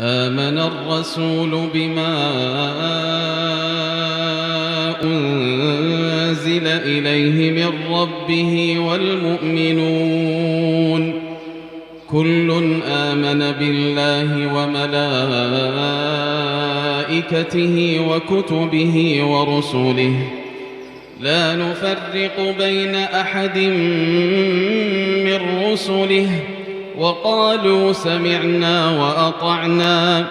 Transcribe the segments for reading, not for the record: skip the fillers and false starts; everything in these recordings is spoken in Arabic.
آمن الرسول بما أنزل إليه من ربه والمؤمنون كل آمن بالله وملائكته وكتبه ورسله لا نفرق بين أحد من رسله وقالوا سمعنا وأطعنا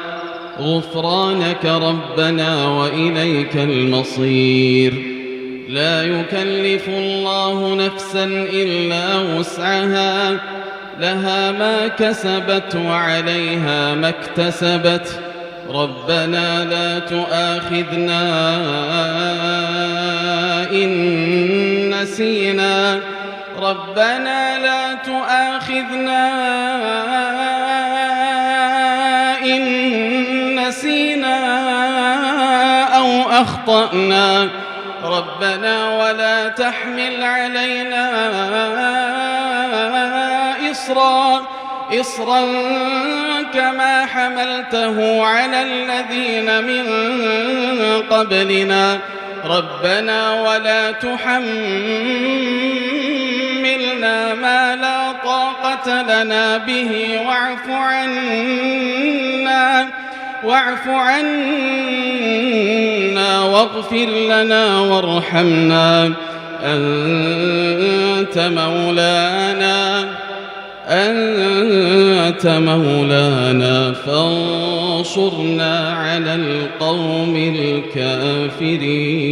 غفرانك ربنا وإليك المصير لا يكلف الله نفسا إلا وسعها لها ما كسبت وعليها ما اكتسبت ربنا لا تؤاخذنا إن نسينا ربنا لا تؤاخذنا إن نسينا أو أخطأنا ربنا ولا تحمل علينا إصرا كما حملته على الذين من قبلنا ربنا ولا تحملنا ما لا طاقة لنا به واعف عنا واغفر لنا وارحمنا أنت مولانا فانصرنا على القوم الكافرين.